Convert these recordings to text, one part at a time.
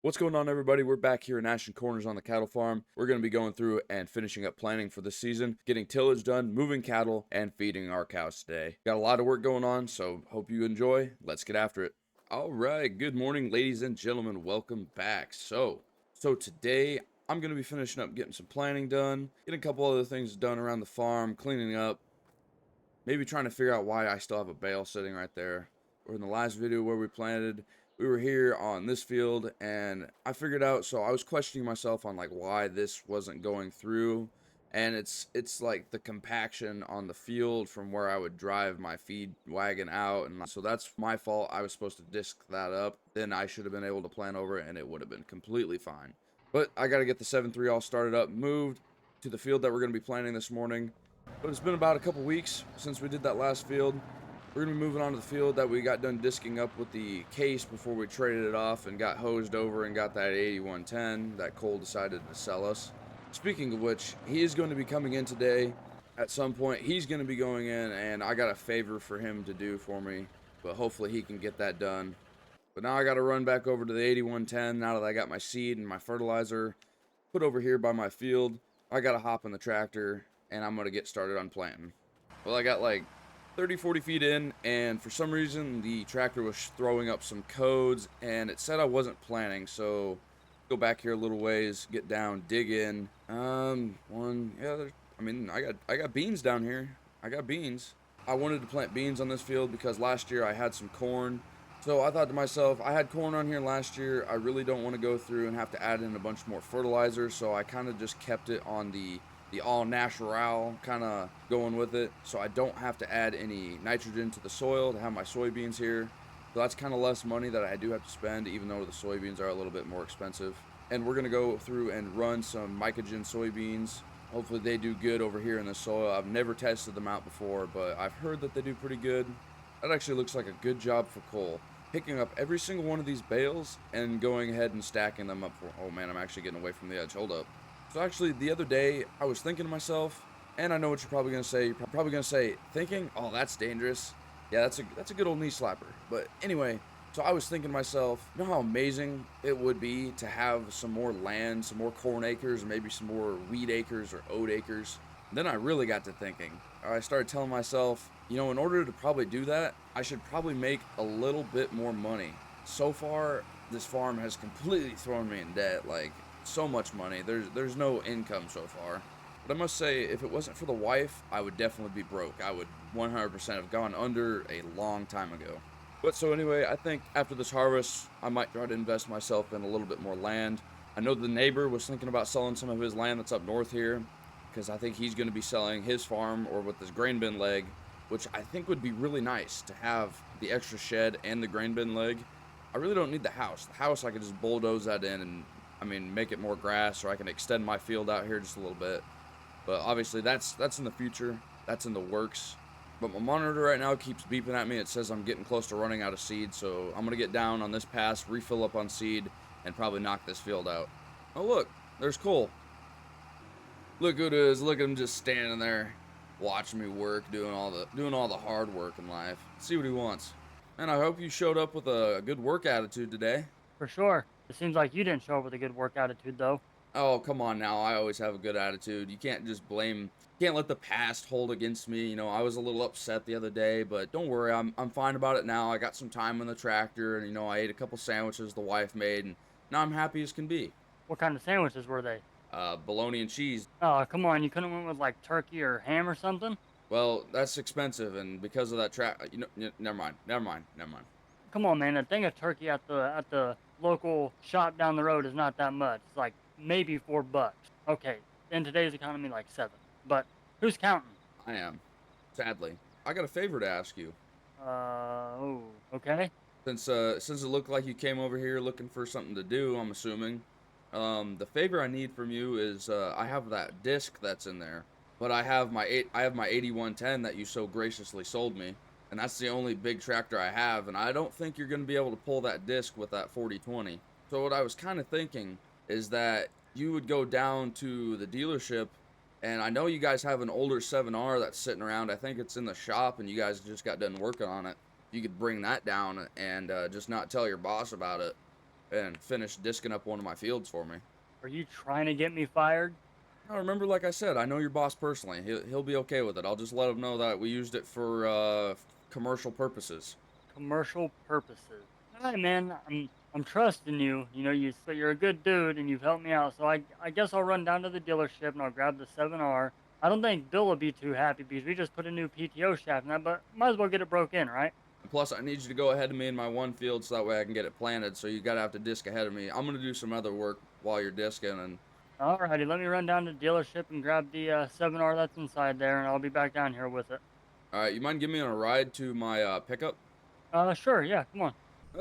What's going on, everybody? We're back here in Ashton Corners on the cattle farm. We're going to be going through and finishing up planning for the season, getting tillage done, moving cattle, and feeding our cows today. Got a lot of work going on, so hope you enjoy. Let's get after it. All right, good morning, ladies and gentlemen. Welcome back. So today I'm going to be finishing up getting some planning done, getting a couple other things done around the farm, cleaning up, maybe trying to figure out why I still have a bale sitting right there. Or in the last video where we planted, we were here on this field and I figured out, so I was questioning myself on like why this wasn't going through, and it's like the compaction on the field from where I would drive my feed wagon out, and so that's my fault. I was supposed to disc that up, then I should have been able to plant over it and it would have been completely fine. But I got to get the 7-3 all started up, moved to the field that we're going to be planting this morning. But it's been about a couple weeks since we did that last field. We're going to be moving on to the field that we got done disking up with the case before we traded it off and got hosed over and got that 8110 that Cole decided to sell us. Speaking of which, he is going to be coming in today at some point. He's going to be going in, and I got a favor for him to do for me, but hopefully he can get that done. But now I got to run back over to the 8110 now that I got my seed and my fertilizer put over here by my field. I got to hop in the tractor and I'm going to get started on planting. Well, I got like 30-40 feet in, and for some reason the tractor was throwing up some codes and it said I wasn't planting, so go back here a little ways, get down, dig in. I got beans down here. I got beans. I wanted to plant beans on this field because last year I had some corn. So I thought to myself, I had corn on here last year. I really don't want to go through and have to add in a bunch more fertilizer, so I kind of just kept it on the all natural, kind of going with it, so I don't have to add any nitrogen to the soil to have my soybeans here. So that's kind of less money that I do have to spend, even though the soybeans are a little bit more expensive. And we're going to go through and run some mycogen soybeans. Hopefully they do good over here in the soil. I've never tested them out before, but I've heard that they do pretty good. That actually looks like a good job for Cole. Picking up every single one of these bales and going ahead and stacking them up for... Oh man, I'm actually getting away from the edge. Hold up. So actually, the other day, I was thinking to myself, and I know what you're probably going to say. You're probably going to say, thinking, oh, that's dangerous. Yeah, that's a good old knee slapper. But anyway, so I was thinking to myself, you know how amazing it would be to have some more land, some more corn acres, or maybe some more wheat acres or oat acres. And then I really got to thinking. I started telling myself, you know, in order to probably do that, I should probably make a little bit more money. So far, this farm has completely thrown me in debt, like so much money. There's no income so far. But I must say, if it wasn't for the wife, I would definitely be broke. I would 100% have gone under a long time ago. But so anyway, I think after this harvest, I might try to invest myself in a little bit more land. I know the neighbor was thinking about selling some of his land that's up north here, because I think he's going to be selling his farm or with his grain bin leg, which I think would be really nice to have the extra shed and the grain bin leg. I really don't need the house. The house, I could just bulldoze that in and, make it more grass, or I can extend my field out here just a little bit. But obviously that's in the future. That's in the works. But my monitor right now keeps beeping at me. It says I'm getting close to running out of seed, so I'm going to get down on this pass, refill up on seed, and probably knock this field out. Oh look, there's Cole. Look who it is. Look at him just standing there, watching me work, doing all the hard work in life. Let's see what he wants. And I hope you showed up with a good work attitude today. For sure. It seems like you didn't show up with a good work attitude, though. Oh, come on now. I always have a good attitude. You can't just can't let the past hold against me. You know, I was a little upset the other day, but don't worry. I'm fine about it now. I got some time on the tractor, and, I ate a couple sandwiches the wife made, and now I'm happy as can be. What kind of sandwiches were they? Bologna and cheese. Oh, come on. You couldn't went with, like, turkey or ham or something? Well, that's expensive, and because of that never mind. Come on, man. A thing of turkey at the local shop down the road is not that much. It's like maybe $4. Okay. In today's economy, like 7. But who's counting? I am, sadly. I got a favor to ask you. Oh, okay. Since it looked like you came over here looking for something to do, I'm assuming. The favor I need from you is I have that disc that's in there, but I have my 8110 that you so graciously sold me, and that's the only big tractor I have, and I don't think you're going to be able to pull that disc with that 4020. So what I was kind of thinking is that you would go down to the dealership, and I know you guys have an older 7R that's sitting around. I think it's in the shop, and you guys just got done working on it. You could bring that down and just not tell your boss about it. and finish disking up one of my fields for me. Are you trying to get me fired? Now, remember, like I said, I know your boss personally. He'll be okay with it. I'll just let him know that we used it for commercial purposes. Commercial purposes. All right, man. I'm trusting you. You know, you're a good dude and you've helped me out. So I guess I'll run down to the dealership and I'll grab the 7R. I don't think Bill will be too happy because we just put a new PTO shaft in that, but might as well get it broke in, right? And plus, I need you to go ahead of me in my one field so that way I can get it planted. So you gotta have to disc ahead of me. I'm gonna do some other work while you're disking, and Alrighty, let me run down to the dealership and grab the 7R that's inside there, and I'll be back down here with it. all right, you mind giving me a ride to my pickup? Sure, yeah, come on.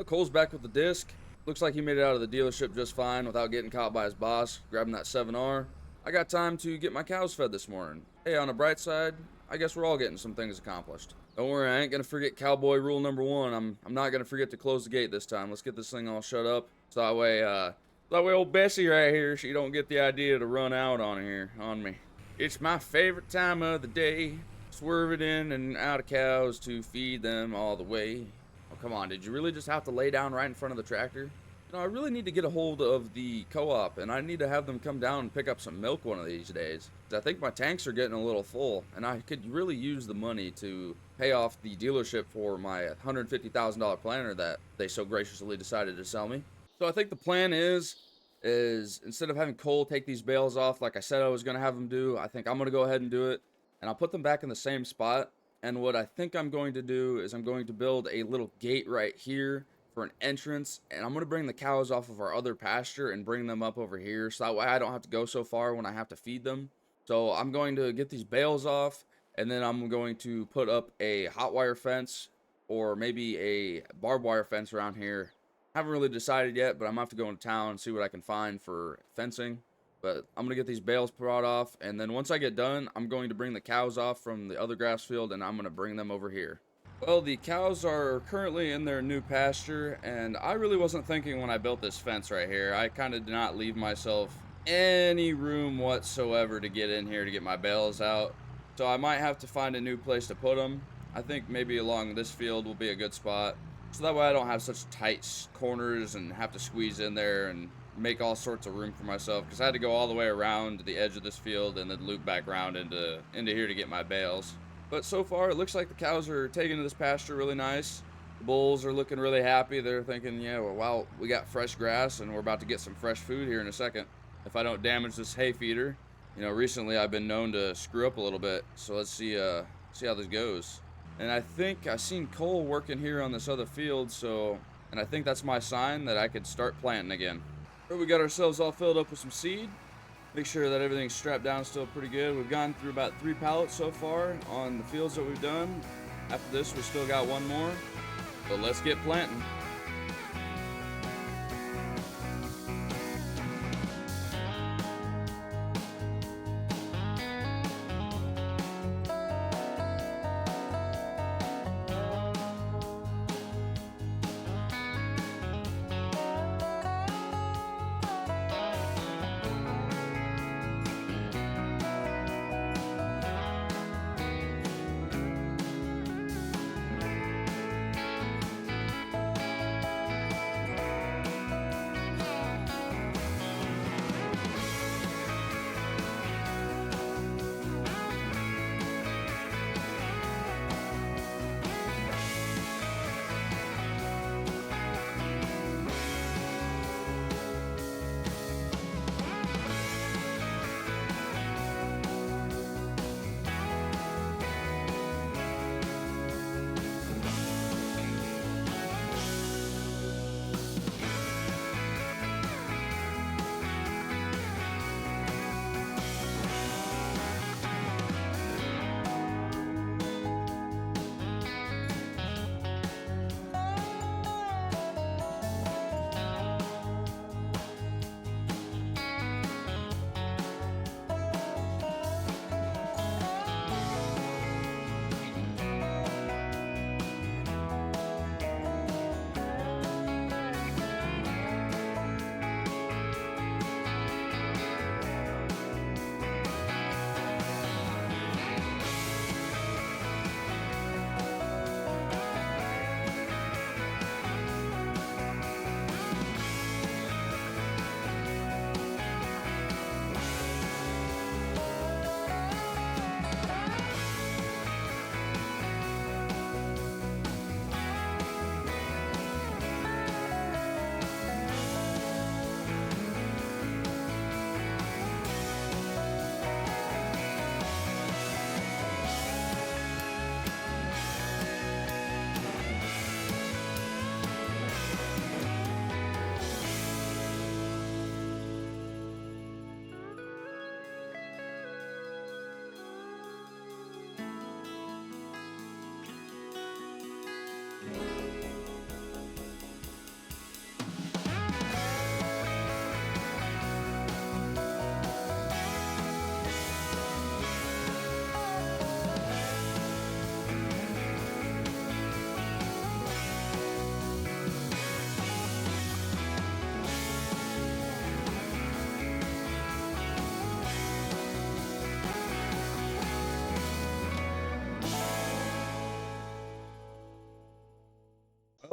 Cole's back with the disc. Looks like he made it out of the dealership just fine without getting caught by his boss, grabbing that 7R. I got time to get my cows fed this morning. Hey, on the bright side, I guess we're all getting some things accomplished. Don't worry, I ain't gonna forget cowboy rule number 1. I'm not gonna forget to close the gate this time. Let's get this thing all shut up. So that way old Bessie right here, she don't get the idea to run out on me. It's my favorite time of the day. Swerving in and out of cows to feed them all the way. Oh, come on, did you really just have to lay down right in front of the tractor? I really need to get a hold of the co-op, and I need to have them come down and pick up some milk one of these days. I think my tanks are getting a little full, and I could really use the money to pay off the dealership for my $150,000 planter that they so graciously decided to sell me. So I think the plan is instead of having Cole take these bales off like I said I was going to have him do, I think I'm going to go ahead and do it, and I'll put them back in the same spot. And what I think I'm going to do is I'm going to build a little gate right here for an entrance, and I'm going to bring the cows off of our other pasture and bring them up over here so that way I don't have to go so far when I have to feed them. So I'm going to get these bales off, and then I'm going to put up a hot wire fence or maybe a barbed wire fence around here. Haven't really decided yet, but I'm going to have to go into town and see what I can find for fencing. But I'm going to get these bales brought off, and then once I get done, I'm going to bring the cows off from the other grass field, and I'm going to bring them over here. Well, the cows are currently in their new pasture, and I really wasn't thinking when I built this fence right here. I kind of did not leave myself any room whatsoever to get in here to get my bales out. So I might have to find a new place to put them. I think maybe along this field will be a good spot. So that way I don't have such tight corners and have to squeeze in there and make all sorts of room for myself. Because I had to go all the way around the edge of this field and then loop back around into here to get my bales. But so far, it looks like the cows are taking to this pasture really nice. The bulls are looking really happy. They're thinking, yeah, well, wow, we got fresh grass, and we're about to get some fresh food here in a second. If I don't damage this hay feeder. Recently I've been known to screw up a little bit. So let's see how this goes. And I think I seen Cole working here on this other field, and I think that's my sign that I could start planting again. We got ourselves all filled up with some seed. Make sure that everything's strapped down still pretty good. We've gone through about 3 pallets so far on the fields that we've done. After this, we still got one more. So let's get planting.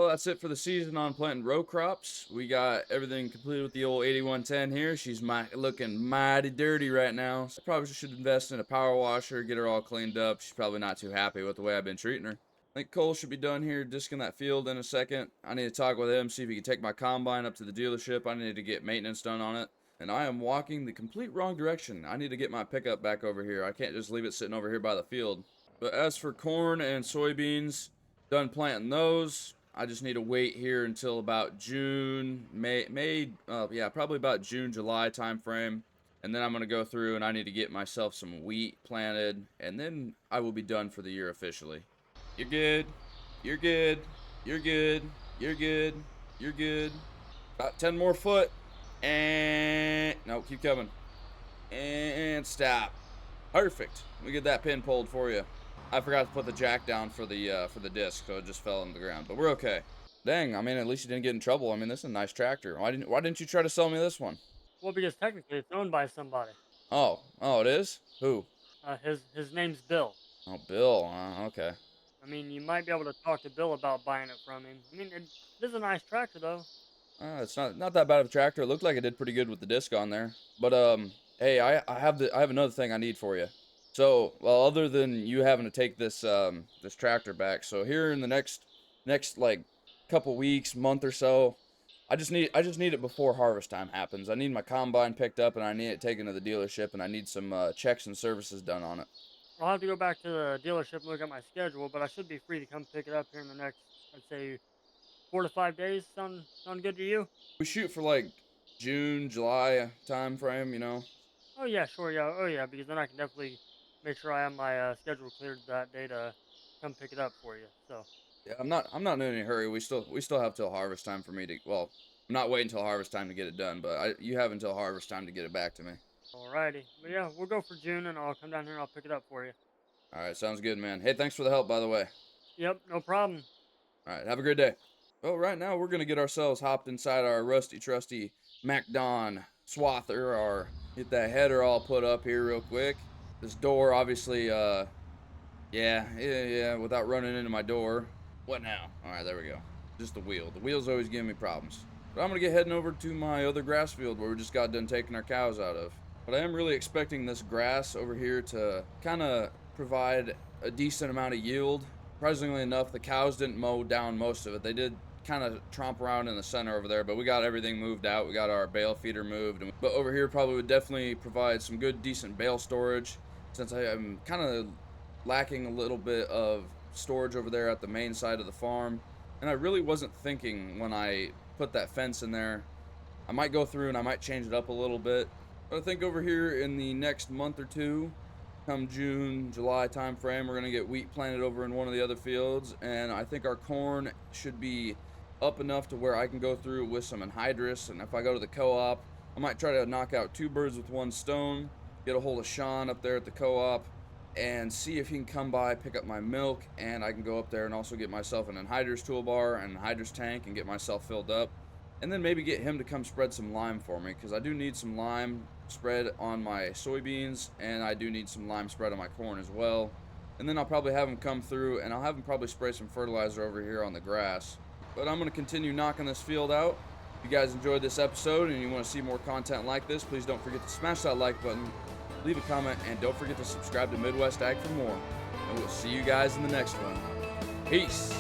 Well, that's it for the season on planting row crops. We got everything completed with the old 8110 here. She's looking mighty dirty right now. So I probably should invest in a power washer, get her all cleaned up. She's probably not too happy with the way I've been treating her. I think Cole should be done here disking that field in a second. I need to talk with him, see if he can take my combine up to the dealership. I need to get maintenance done on it. And I am walking the complete wrong direction. I need to get my pickup back over here. I can't just leave it sitting over here by the field. But as for corn and soybeans, done planting those. I just need to wait here until about June, yeah, probably about June, July time frame. And then I'm going to go through and I need to get myself some wheat planted. And then I will be done for the year officially. You're good. You're good. You're good. You're good. You're good. About 10 more foot. And no, keep coming. And stop. Perfect. Let me get that pin pulled for you. I forgot to put the jack down for the disc, so it just fell on the ground. But we're okay. Dang, I mean, at least you didn't get in trouble. I mean, this is a nice tractor. Why didn't you try to sell me this one? Well, because technically it's owned by somebody. Oh, it is? Who? His name's Bill. Oh, Bill. Okay. I mean, you might be able to talk to Bill about buying it from him. I mean, it is a nice tractor though. It's not that bad of a tractor. It looked like it did pretty good with the disc on there. But hey, I have another thing I need for you. So, well, other than you having to take this this tractor back, so here in the next like couple weeks, month or so, I just need it before harvest time happens. I need my combine picked up and I need it taken to the dealership and I need some checks and services done on it. I'll have to go back to the dealership and look at my schedule, but I should be free to come pick it up here in the next, I'd say, 4 to 5 days. Sound good to you? We shoot for like June, July time frame, you know. Oh yeah, sure, yeah, oh yeah, because then I can definitely make sure I have my schedule cleared that day to come pick it up for you. So. Yeah, I'm not in any hurry. We still have till harvest time for me to. Well, I'm not waiting until harvest time to get it done, but you have until harvest time to get it back to me. Alrighty, but yeah, we'll go for June, and I'll come down here and I'll pick it up for you. All right, sounds good, man. Hey, thanks for the help, by the way. Yep, no problem. All right, have a great day. Well, right now we're gonna get ourselves hopped inside our rusty trusty MacDon swather, or get that header all put up here real quick. This door, obviously, yeah, without running into my door. What now? All right, there we go. Just the wheel. The wheel's always giving me problems. But I'm gonna get heading over to my other grass field where we just got done taking our cows out of. But I am really expecting this grass over here to kind of provide a decent amount of yield. Surprisingly enough, the cows didn't mow down most of it. They did kind of tromp around in the center over there, but we got everything moved out. We got our bale feeder moved. But over here probably would definitely provide some good, decent bale storage, since I am kind of lacking a little bit of storage over there at the main side of the farm. And I really wasn't thinking when I put that fence in there. I might go through and I might change it up a little bit. But I think over here in the next month or two, come June, July time frame, we're going to get wheat planted over in one of the other fields. And I think our corn should be up enough to where I can go through with some anhydrous. And if I go to the co-op, I might try to knock out two birds with one stone, get a hold of Sean up there at the co-op, and see if he can come by, pick up my milk, and I can go up there and also get myself an anhydrous toolbar and an anhydrous tank and get myself filled up. And then maybe get him to come spread some lime for me, because I do need some lime spread on my soybeans, and I do need some lime spread on my corn as well. And then I'll probably have him come through, and I'll have him probably spray some fertilizer over here on the grass. But I'm going to continue knocking this field out. If you guys enjoyed this episode and you want to see more content like this, please don't forget to smash that like button, leave a comment, and don't forget to subscribe to Midwest Ag for more. And we'll see you guys in the next one. Peace.